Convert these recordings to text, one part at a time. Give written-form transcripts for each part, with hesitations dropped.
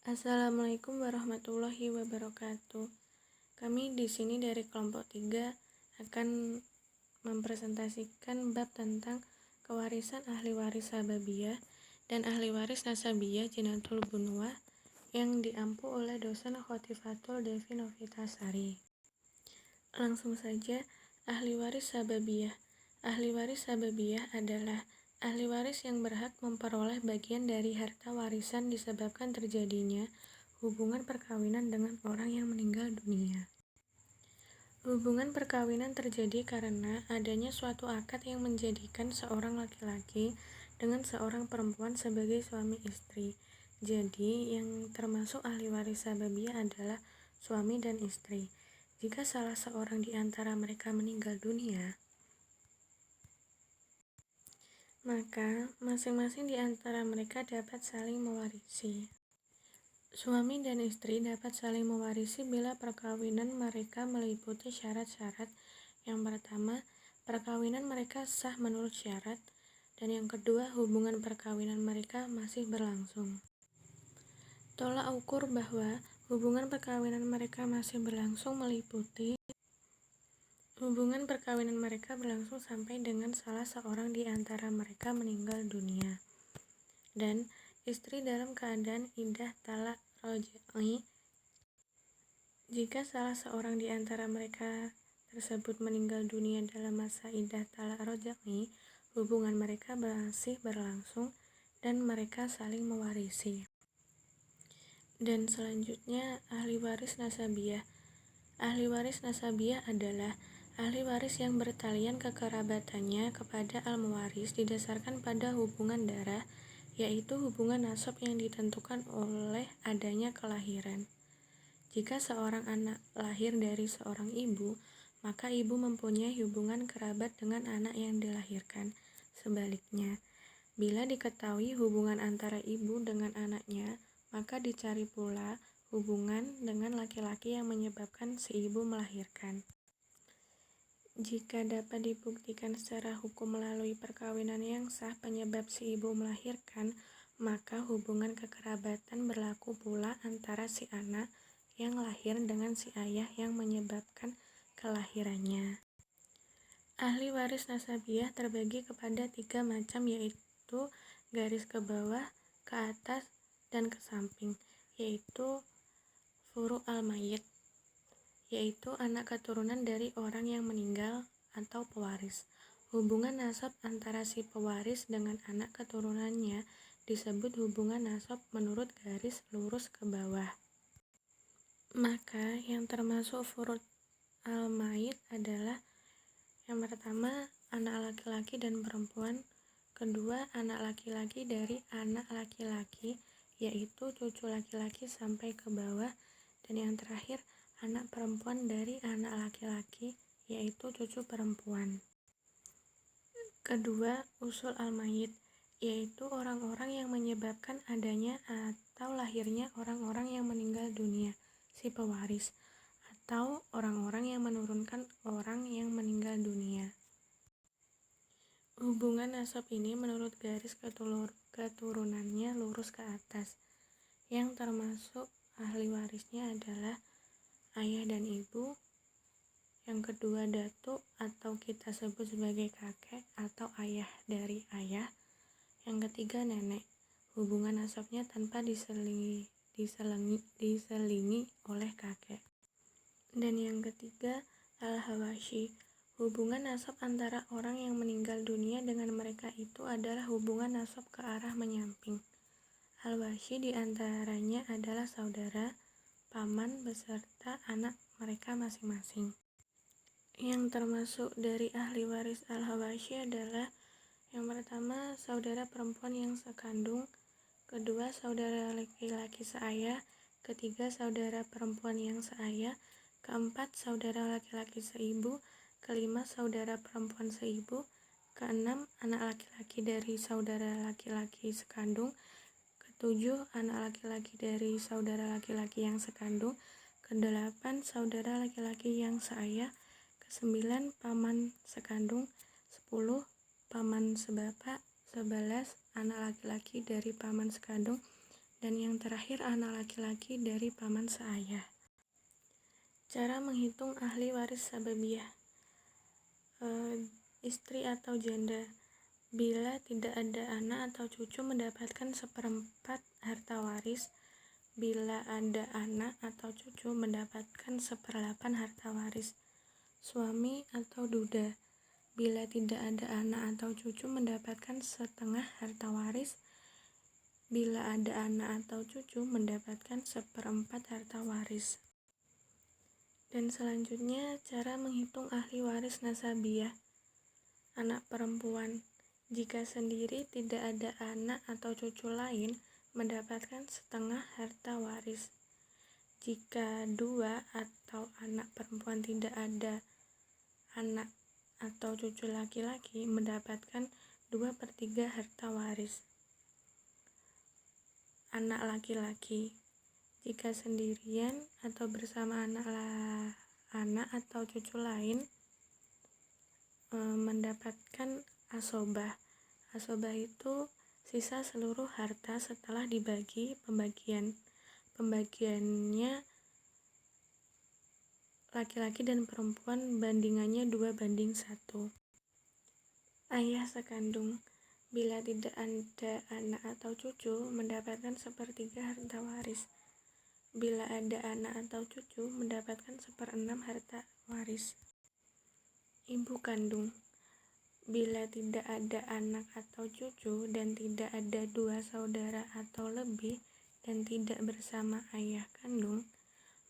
Assalamualaikum warahmatullahi wabarakatuh. Kami di sini dari kelompok 3 akan mempresentasikan bab tentang kewarisan ahli waris sababiyah dan ahli waris nasabiyah Jinatul Bunuwah yang diampu oleh dosen Khotifatul Devi Novitasari. Langsung saja, ahli waris sababiyah. Ahli waris sababiyah adalah ahli waris yang berhak memperoleh bagian dari harta warisan disebabkan terjadinya hubungan perkawinan dengan orang yang meninggal dunia. Hubungan perkawinan terjadi karena adanya suatu akad yang menjadikan seorang laki-laki dengan seorang perempuan sebagai suami istri. Jadi, yang termasuk ahli waris sababiyah adalah suami dan istri. Jika salah seorang di antara mereka meninggal dunia, maka masing-masing di antara mereka dapat saling mewarisi. Suami dan istri dapat saling mewarisi bila perkawinan mereka meliputi syarat-syarat. Yang pertama, perkawinan mereka sah menurut syarat, dan yang kedua, hubungan perkawinan mereka masih berlangsung. Tolak ukur bahwa hubungan perkawinan mereka masih berlangsung meliputi hubungan perkawinan mereka berlangsung sampai dengan salah seorang di antara mereka meninggal dunia, dan istri dalam keadaan iddah talak roj'i. Jika salah seorang di antara mereka tersebut meninggal dunia dalam masa iddah talak roj'i, hubungan mereka masih berlangsung dan mereka saling mewarisi. Dan selanjutnya, ahli waris nasabiyah. Ahli waris nasabiyah adalah ahli waris yang bertalian kekerabatannya kepada al-muwaris didasarkan pada hubungan darah, yaitu hubungan nasab yang ditentukan oleh adanya kelahiran. Jika seorang anak lahir dari seorang ibu, maka ibu mempunyai hubungan kerabat dengan anak yang dilahirkan. Sebaliknya, bila diketahui hubungan antara ibu dengan anaknya, maka dicari pula hubungan dengan laki-laki yang menyebabkan si ibu melahirkan. Jika dapat dibuktikan secara hukum melalui perkawinan yang sah penyebab si ibu melahirkan, maka hubungan kekerabatan berlaku pula antara si anak yang lahir dengan si ayah yang menyebabkan kelahirannya. Ahli waris nasabiyah terbagi kepada 3 macam, yaitu garis ke bawah, ke atas, dan ke samping, yaitu furu' al-mayyit, yaitu anak keturunan dari orang yang meninggal atau pewaris. Hubungan nasab antara si pewaris dengan anak keturunannya disebut hubungan nasab menurut garis lurus ke bawah. Maka yang termasuk furu' al-mayyit adalah yang pertama, anak laki-laki dan perempuan. Kedua, anak laki-laki dari anak laki-laki, yaitu cucu laki-laki sampai ke bawah. Dan yang terakhir, anak perempuan dari anak laki-laki, yaitu cucu perempuan. Kedua, usul al-mayyit, yaitu orang-orang yang menyebabkan adanya atau lahirnya orang-orang yang meninggal dunia, si pewaris, atau orang-orang yang menurunkan orang yang meninggal dunia. Hubungan nasab ini menurut garis keturunannya lurus ke atas. Yang termasuk ahli warisnya adalah ayah dan ibu. Yang kedua, datuk atau kita sebut sebagai kakek atau ayah dari ayah. Yang ketiga, nenek. Hubungan nasabnya tanpa diselingi oleh kakek. Dan yang ketiga, al-hawashi. Hubungan nasab antara orang yang meninggal dunia dengan mereka itu adalah hubungan nasab ke arah menyamping. Al-washi diantaranya adalah saudara, paman, beserta anak mereka masing-masing. Yang termasuk dari ahli waris al-hawashi adalah yang pertama, saudara perempuan yang sekandung. Kedua, saudara laki-laki seayah. Ketiga, saudara perempuan yang seayah. Keempat, saudara laki-laki seibu. Kelima, saudara perempuan seibu. Keenam, anak laki-laki dari saudara laki-laki sekandung. Ketujuh, anak laki-laki dari saudara laki-laki yang sekandung. Kedelapan, saudara laki-laki yang seayah. Kesembilan, paman sekandung. 10, paman sebapak. 11, anak laki-laki dari paman sekandung. Dan yang terakhir anak laki-laki dari paman seayah. Cara menghitung ahli waris sababiyah. Istri atau janda. Bila tidak ada anak atau cucu mendapatkan 1/4 harta waris. Bila ada anak atau cucu mendapatkan 1/8 harta waris. Suami atau duda. Bila tidak ada anak atau cucu mendapatkan 1/2 harta waris. Bila ada anak atau cucu mendapatkan 1/4 harta waris. Dan selanjutnya cara menghitung ahli waris nasabiyah. Anak perempuan. Jika sendiri tidak ada anak atau cucu lain mendapatkan 1/2 harta waris. Jika dua atau anak perempuan tidak ada anak atau cucu laki-laki mendapatkan 2/3 harta waris. Anak laki-laki. Jika sendirian atau bersama anak atau cucu lain mendapatkan asobah. Asobah itu sisa seluruh harta setelah dibagi pembagiannya laki-laki dan perempuan bandingannya 2/1. Ayah sekandung. Bila tidak ada anak atau cucu mendapatkan 1/3 harta waris. Bila ada anak atau cucu mendapatkan 1/6 harta waris. Ibu kandung. Bila tidak ada anak atau cucu dan tidak ada 2 saudara atau lebih dan tidak bersama ayah kandung,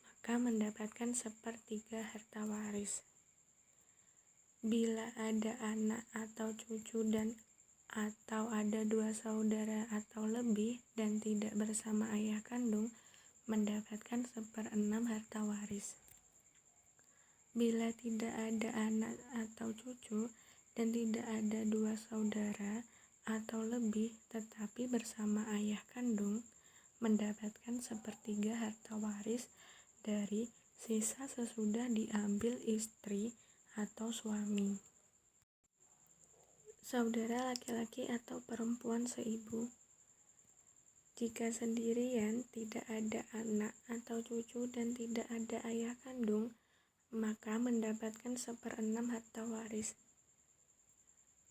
maka mendapatkan 1/3 harta waris. Bila ada anak atau cucu dan atau ada 2 saudara atau lebih dan tidak bersama ayah kandung, mendapatkan 1/6 harta waris. Bila tidak ada anak atau cucu dan tidak ada 2 saudara atau lebih tetapi bersama ayah kandung, mendapatkan 1/3 harta waris dari sisa sesudah diambil istri atau suami. Saudara laki-laki atau perempuan seibu. Jika sendirian, tidak ada anak atau cucu dan tidak ada ayah kandung, maka mendapatkan 1/6 harta waris.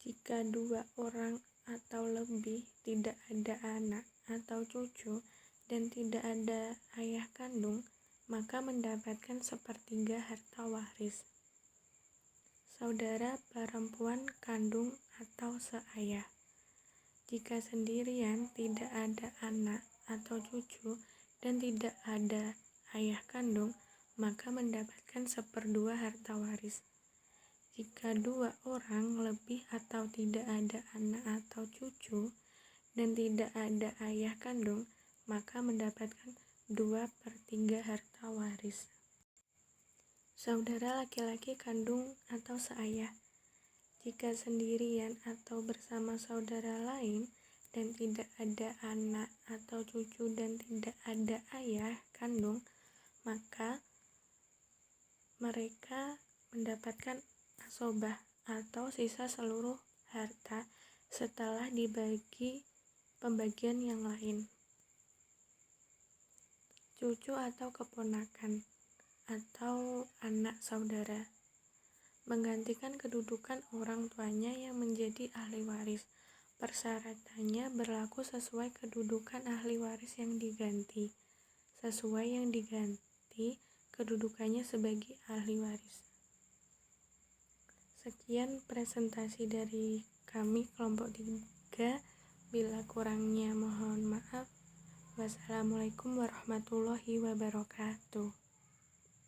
Jika 2 orang atau lebih tidak ada anak atau cucu dan tidak ada ayah kandung, maka mendapatkan 1/3 harta waris. Saudara perempuan kandung atau seayah. Jika sendirian, tidak ada anak atau cucu dan tidak ada ayah kandung, maka mendapatkan 1/2 harta waris. Jika 2 orang lebih atau tidak ada anak atau cucu dan tidak ada ayah kandung, maka mendapatkan 2/3 harta waris. Saudara laki-laki kandung atau seayah. Jika sendirian atau bersama saudara lain dan tidak ada anak atau cucu dan tidak ada ayah kandung, maka mereka mendapatkan asobah atau sisa seluruh harta setelah dibagi pembagian yang lain. Cucu atau keponakan atau anak saudara. Menggantikan kedudukan orang tuanya yang menjadi ahli waris. Persyaratannya berlaku sesuai kedudukan ahli waris yang diganti. Sesuai yang diganti kedudukannya sebagai ahli waris. Sekian presentasi dari kami kelompok 3. Bila kurangnya mohon maaf. Wassalamualaikum warahmatullahi wabarakatuh.